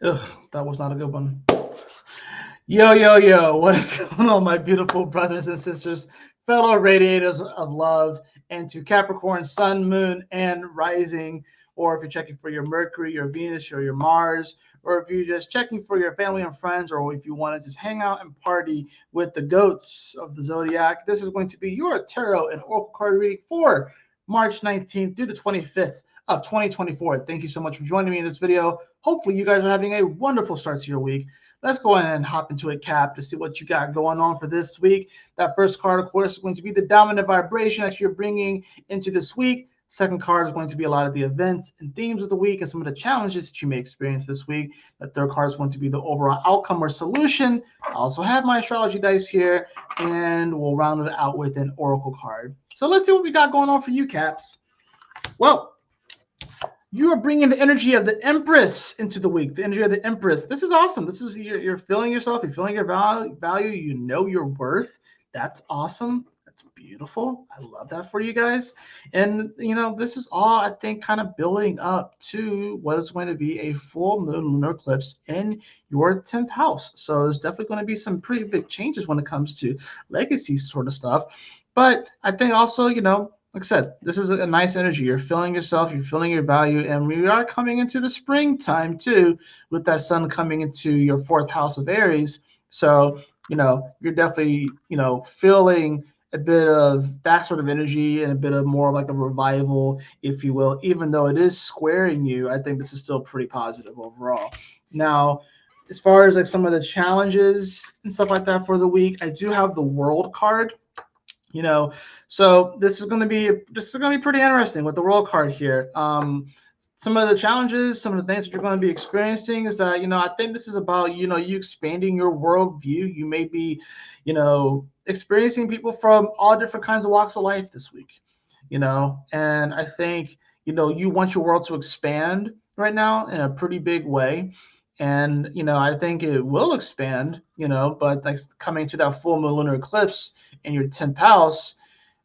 Ugh, that was not a good one. Yo, yo, yo, what is going on, my beautiful brothers and sisters, fellow radiators of love, and to Capricorn, Sun, Moon, and Rising, or if you're checking for your Mercury, your Venus, or your Mars, or if you're just checking for your family and friends, or if you want to just hang out and party with the goats of the zodiac, this is going to be your tarot and oracle card reading for March 19th through the 25th of 2024. Thank you so much for joining me in this video. Hopefully, you guys are having a wonderful start to your week. Let's go ahead and hop into a Cap to see what you got going on for this week. That first card, of course, is going to be the dominant vibration that you're bringing into this week. Second card is going to be a lot of the events and themes of the week and some of the challenges that you may experience this week. The third card is going to be the overall outcome or solution. I also have my astrology dice here, and we'll round it out with an oracle card. So let's see what we got going on for you, Caps. Well, you are bringing the energy of the Empress into the week. The energy of the Empress. This is awesome. This is you're feeling yourself. You're feeling your value. You know your worth. That's awesome. That's beautiful. I love that for you guys. And this is all I think kind of building up to what is going to be a full moon lunar eclipse in your 10th house. So there's definitely going to be some pretty big changes when it comes to legacy sort of stuff. But I think also, like I said, this is a nice energy. You're feeling yourself, you're feeling your value, and we are coming into the springtime too, with that sun coming into your fourth house of Aries. So, you're definitely, feeling a bit of that sort of energy and a bit of more like a revival, if you will. Even though it is squaring you, I think this is still pretty positive overall. Now, as far as like some of the challenges and stuff like that for the week, I do have the World card. So this is going to be pretty interesting with the world card here. Some of the challenges, some of the things that you're going to be experiencing is that I think this is about you expanding your worldview. You may be experiencing people from all different kinds of walks of life this week. And I think you want your world to expand right now in a pretty big way. And I think it will expand, but like coming to that full moon lunar eclipse in your 10th house,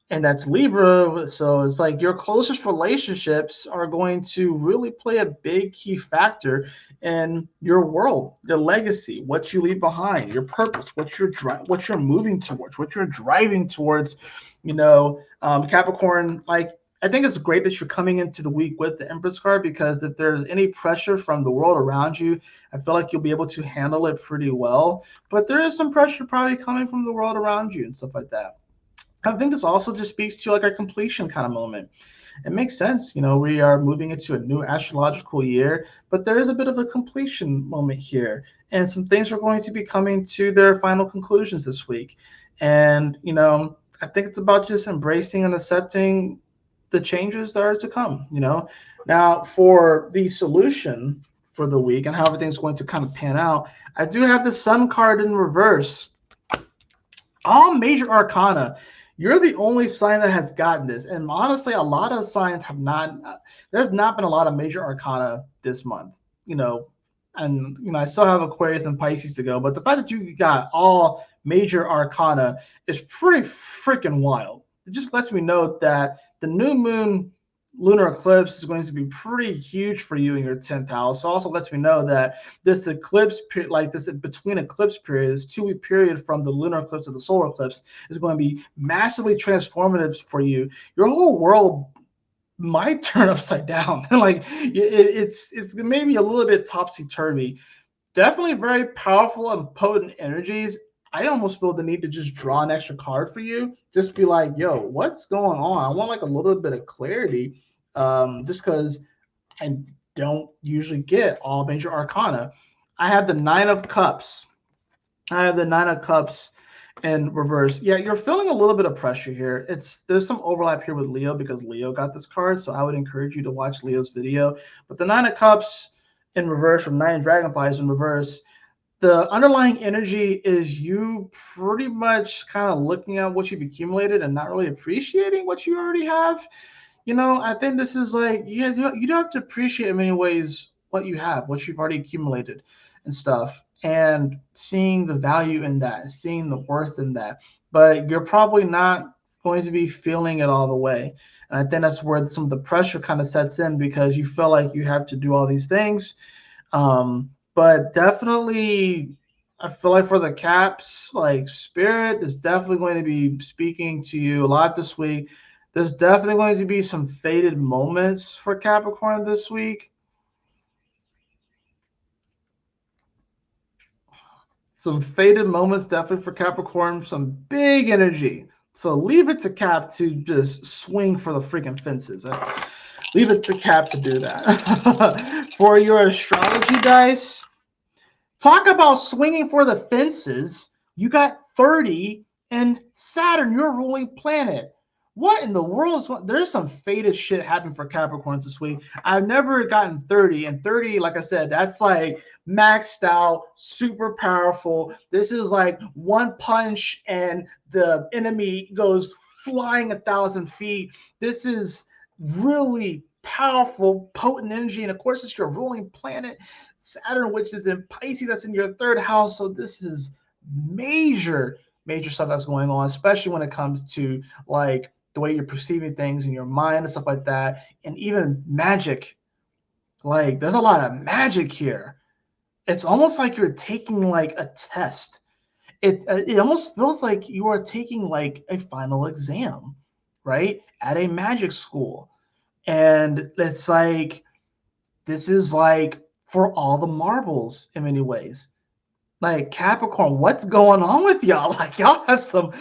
and that's Libra. So it's like your closest relationships are going to really play a big key factor in your world, your legacy, what you leave behind, your purpose, what you're moving towards, what you're driving towards. Capricorn, like I think it's great that you're coming into the week with the Empress card, because if there's any pressure from the world around you, I feel like you'll be able to handle it pretty well. But there is some pressure probably coming from the world around you and stuff like that. I think this also just speaks to like a completion kind of moment. It makes sense. We are moving into a new astrological year, but there is a bit of a completion moment here. And some things are going to be coming to their final conclusions this week. And, I think it's about just embracing and accepting the changes that are to come. Now for the solution for the week and how everything's going to kind of pan out, I do have the Sun card in reverse. All major arcana, you're the only sign that has gotten this. And honestly, a lot of signs have not. There's not been a lot of major arcana this month. And I still have Aquarius and Pisces to go, but the fact that you got all major arcana is pretty freaking wild. It just lets me know that the new moon lunar eclipse is going to be pretty huge for you in your 10th house. It also lets me know that this eclipse period, like this between eclipse period, this 2-week period from the lunar eclipse to the solar eclipse, is going to be massively transformative for you. Your whole world might turn upside down. Like it's maybe a little bit topsy-turvy. Definitely very powerful and potent energies. I almost feel the need to just draw an extra card for you. Just be like, yo, what's going on? I want like a little bit of clarity, just because I don't usually get all major arcana. I have the Nine of Cups. In reverse. Yeah, you're feeling a little bit of pressure here. There's some overlap here with Leo because Leo got this card, so I would encourage you to watch Leo's video. But the Nine of Cups in reverse from Nine Dragonflies in reverse, the underlying energy is you pretty much kind of looking at what you've accumulated and not really appreciating what you already have. I think this is like, you do have to appreciate in many ways what you have, what you've already accumulated and stuff, and seeing the value in that, seeing the worth in that. But you're probably not going to be feeling it all the way. And I think that's where some of the pressure kind of sets in, because you feel like you have to do all these things. But definitely, I feel like for the Caps, like Spirit is definitely going to be speaking to you a lot this week. There's definitely going to be some faded moments for Capricorn this week. Some faded moments definitely for Capricorn, some big energy. So leave it to Cap to just swing for the freaking fences. Leave it to Cap to do that. For your astrology dice, talk about swinging for the fences. You got 30 and Saturn, your ruling planet. What in the world is going? There's some faded shit happening for Capricorns this week. I've never gotten 30, and 30, like I said, that's like maxed out, super powerful. This is like one punch and the enemy goes flying 1,000 feet. This is really powerful, potent energy, and of course, it's your ruling planet, Saturn, which is in Pisces. That's in your third house. So this is major, major stuff that's going on, especially when it comes to like the way you're perceiving things in your mind and stuff like that, and even magic. Like there's a lot of magic here. It's almost like you're taking like a test. It almost feels like you are taking like a final exam, right? At a magic school. And it's like this is like for all the marbles in many ways. Like Capricorn, what's going on with y'all? Like y'all have some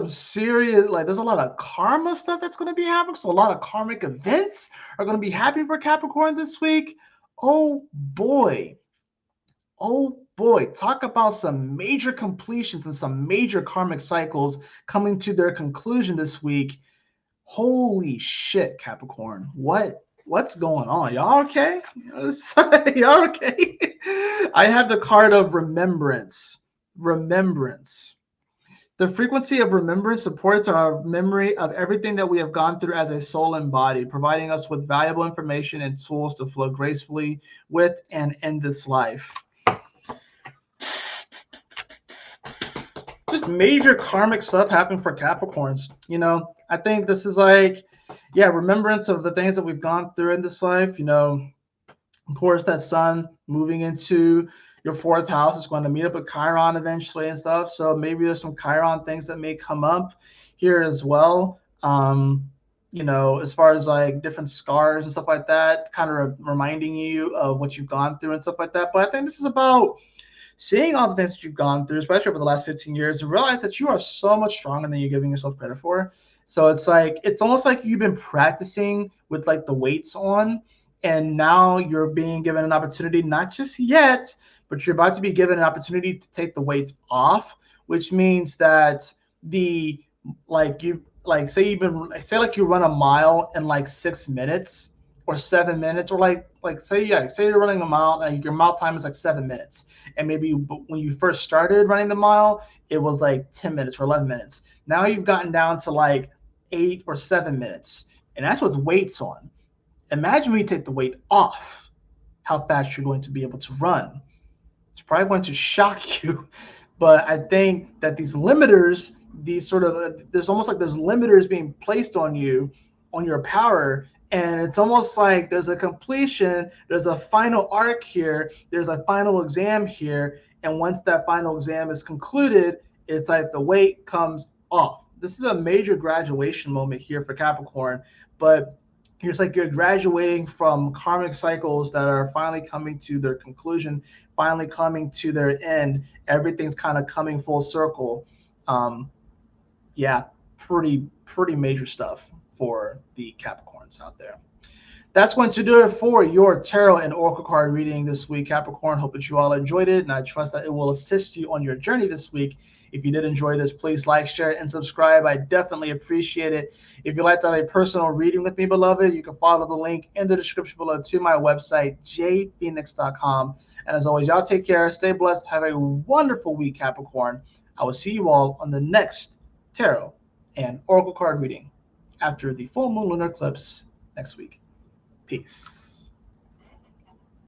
serious, like there's a lot of karma stuff that's going to be happening. So a lot of karmic events are going to be happening for Capricorn this week. Oh boy. Oh boy. Talk about some major completions and some major karmic cycles coming to their conclusion this week. Holy shit, Capricorn. What's going on? Y'all okay? Y'all okay? I have the card of remembrance. Remembrance. The frequency of remembrance supports our memory of everything that we have gone through as a soul and body, providing us with valuable information and tools to flow gracefully with and in this life. Just major karmic stuff happening for Capricorns. I think this is like, yeah, remembrance of the things that we've gone through in this life. Of course, that sun moving into your fourth house is going to meet up with Chiron eventually and stuff. So maybe there's some Chiron things that may come up here as well. As far as like different scars and stuff like that, kind of reminding you of what you've gone through and stuff like that. But I think this is about seeing all the things that you've gone through, especially over the last 15 years, and realize that you are so much stronger than you're giving yourself credit for. So it's almost like you've been practicing with like the weights on, and now you're being given an opportunity, not just yet, but you're about to be given an opportunity to take the weights off, which means that the like you like say you run a mile in like 6 minutes or 7 minutes, or say you're running a mile and your mile time is like 7 minutes, and maybe when you first started running the mile it was like 10 minutes or 11 minutes. Now you've gotten down to like 8 or 7 minutes, and that's with weights on. Imagine when you take the weight off, how fast you're going to be able to run. It's probably going to shock you. But I think that these limiters, there's almost like there's limiters being placed on you, on your power. And it's almost like there's a completion, there's a final arc here, there's a final exam here. And once that final exam is concluded, it's like the weight comes off. This is a major graduation moment here for Capricorn. But it's like you're graduating from karmic cycles that are finally coming to their conclusion, finally coming to their end. Everything's kind of coming full circle. Yeah, pretty major stuff for the Capricorns out there. That's going to do it for your tarot and oracle card reading this week, Capricorn. Hope that you all enjoyed it, and I trust that it will assist you on your journey this week. If you did enjoy this, please like, share, and subscribe. I definitely appreciate it. If you'd like to have a personal reading with me, beloved, you can follow the link in the description below to my website, jphoenix.com. And as always, y'all take care, stay blessed, have a wonderful week, Capricorn. I will see you all on the next tarot and oracle card reading after the full moon lunar eclipse next week. Peace.